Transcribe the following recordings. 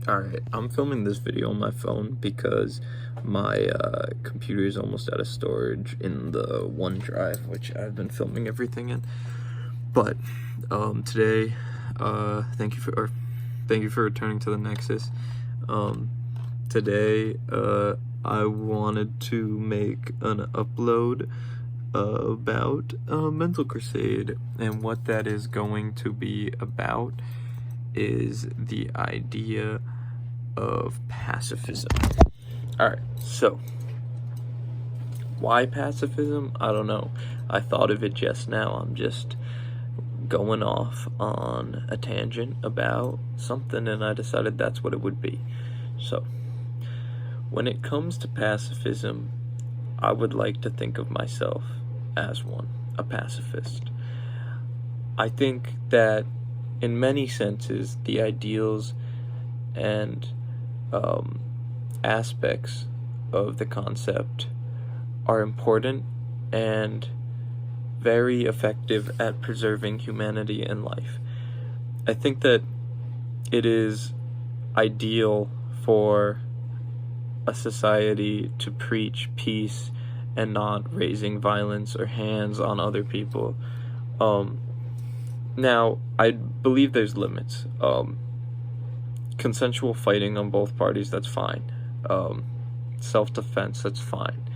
Alright, I'm filming this video on my phone because my computer is almost out of storage in the OneDrive, which I've been filming everything in. But today, thank you for returning to the Nexus. Today, I wanted to make an upload about Mental Crusade, and what that is going to be about is the idea of pacifism. Alright, so why pacifism? I don't know. I thought of it just now. I'm just going off on a tangent about something, and I decided that's what it would be. So, when it comes to pacifism, I would like to think of myself as one, a pacifist. I think that in many senses, the ideals and aspects of the concept are important and very effective at preserving humanity and life. I think that it is ideal for a society to preach peace and not raising violence or hands on other people. Now, I believe there's limits. Consensual fighting on both parties, that's fine. Self-defense, that's fine.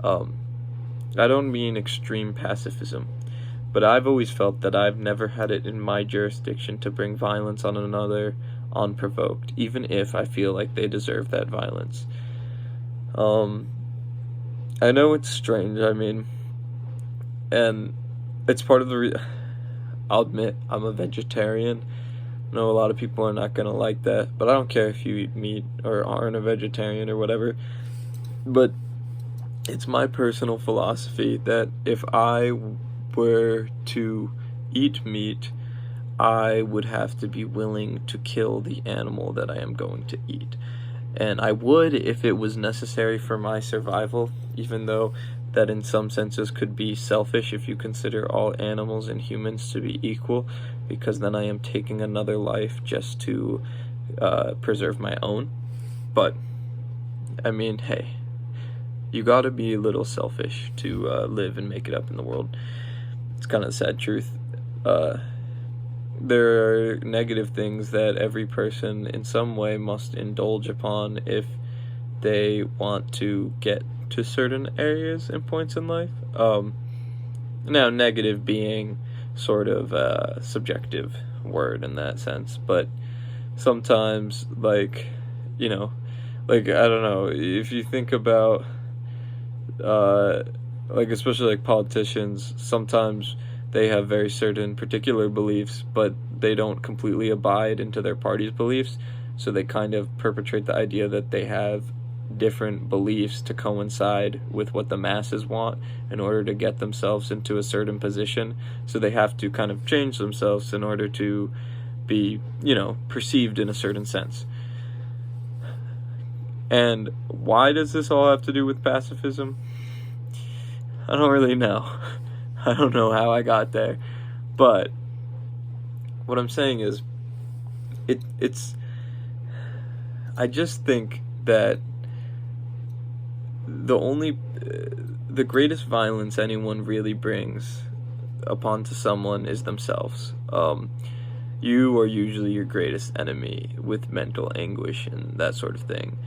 I don't mean extreme pacifism, but I've always felt that I've never had it in my jurisdiction to bring violence on another unprovoked, even if I feel like they deserve that violence. I know it's strange, and it's part of the I'll admit, I'm a vegetarian. I know a lot of people are not gonna like that, but I don't care if you eat meat or aren't a vegetarian or whatever. But it's my personal philosophy that if I were to eat meat, I would have to be willing to kill the animal that I am going to eat. And I would if it was necessary for my survival, even though that in some senses could be selfish if you consider all animals and humans to be equal, because then I am taking another life just to preserve my own. But, hey, you gotta be a little selfish to live and make it up in the world. It's kind of the sad truth. There are negative things that every person in some way must indulge upon if they want to get to certain areas and points in life. Now, negative being sort of a subjective word in that sense, but sometimes, I don't know, if you think about, especially politicians, sometimes they have very certain particular beliefs, but they don't completely abide into their party's beliefs, so they kind of perpetrate the idea that they have different beliefs to coincide with what the masses want in order to get themselves into a certain position. So they have to kind of change themselves in order to be, perceived in a certain sense. And why does this all have to do with pacifism? I don't really know. I don't know how I got there. But what I'm saying is, I just think that the greatest violence anyone really brings upon to someone is themselves. You are usually your greatest enemy with mental anguish and that sort of thing.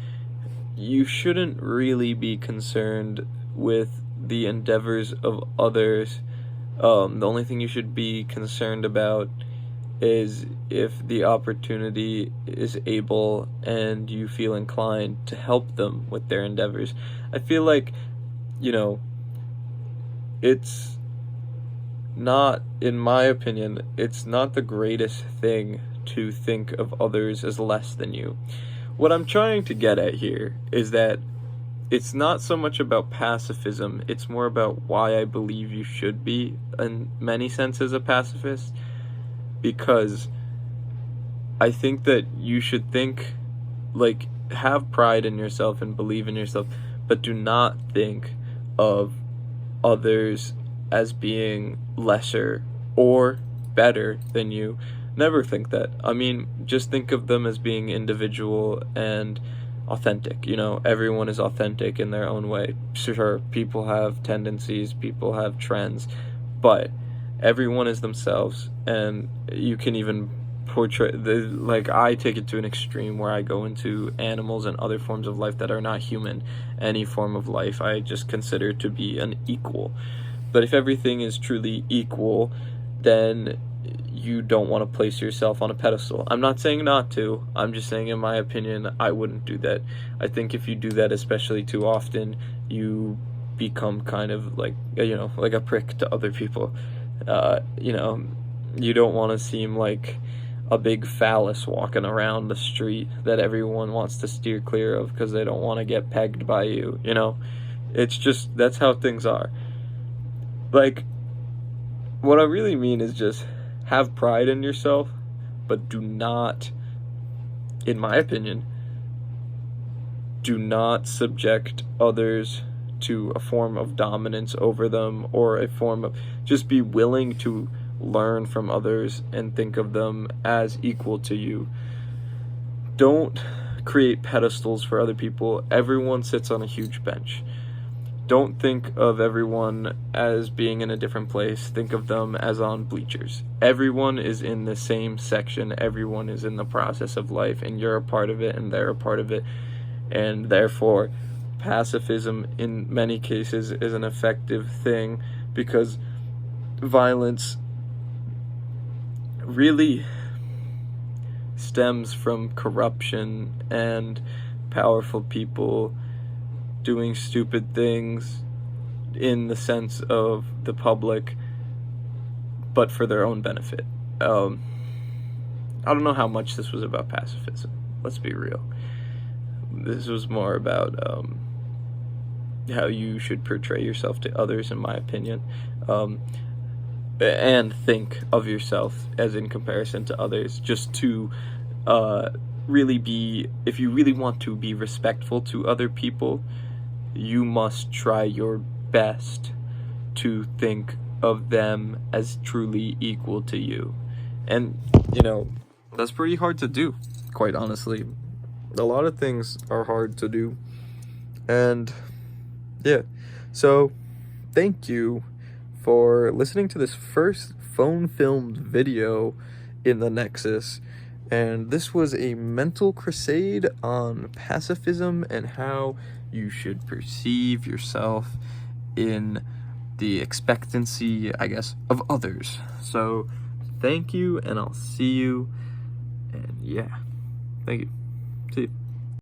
You shouldn't really be concerned with the endeavors of others. The only thing you should be concerned about is if the opportunity is able and you feel inclined to help them with their endeavors. I feel like, it's not, in my opinion, it's not the greatest thing to think of others as less than you. What I'm trying to get at here is that it's not so much about pacifism, it's more about why I believe you should be, in many senses, a pacifist. Because I think that you should have pride in yourself and believe in yourself, but do not think of others as being lesser or better than you Never think that. I mean, just think of them as being individual and authentic. You know, everyone is authentic in their own way. Sure, people have tendencies, people have trends, but everyone is themselves, and you can even portray like, I take it to an extreme where I go into animals and other forms of life that are not human. Any form of life I just consider to be an equal. But if everything is truly equal, then you don't want to place yourself on a pedestal. I'm not saying not to. I'm just saying, in my opinion, I wouldn't do that. I think if you do that, especially too often, you become kind of like, like a prick to other people. You don't want to seem like a big phallus walking around the street that everyone wants to steer clear of because they don't want to get pegged by you. It's just, that's how things are. Like, what I really mean is just have pride in yourself, but do not, in my opinion, do not subject others to a form of dominance over them, or a form of, just be willing to learn from others and think of them as equal to you. Don't create pedestals for other people. Everyone sits on a huge bench. Don't think of everyone as being in a different place. Think of them as on bleachers. Everyone is in the same section. Everyone is in the process of life, and you're a part of it, and they're a part of it. And therefore, pacifism in many cases is an effective thing, because violence really stems from corruption and powerful people doing stupid things in the sense of the public, but for their own benefit. I don't know how much this was about pacifism. Let's be real. This was more about how you should portray yourself to others, in my opinion, and think of yourself as in comparison to others, just to really be, if you really want to be respectful to other people, you must try your best to think of them as truly equal to you. And, that's pretty hard to do, quite honestly. A lot of things are hard to do. And, yeah. So, thank you for listening to this first phone-filmed video in the Nexus. And this was a mental crusade on pacifism and how you should perceive yourself in the expectancy, I guess, of others. So, thank you, and I'll see you. And yeah, thank you. See you.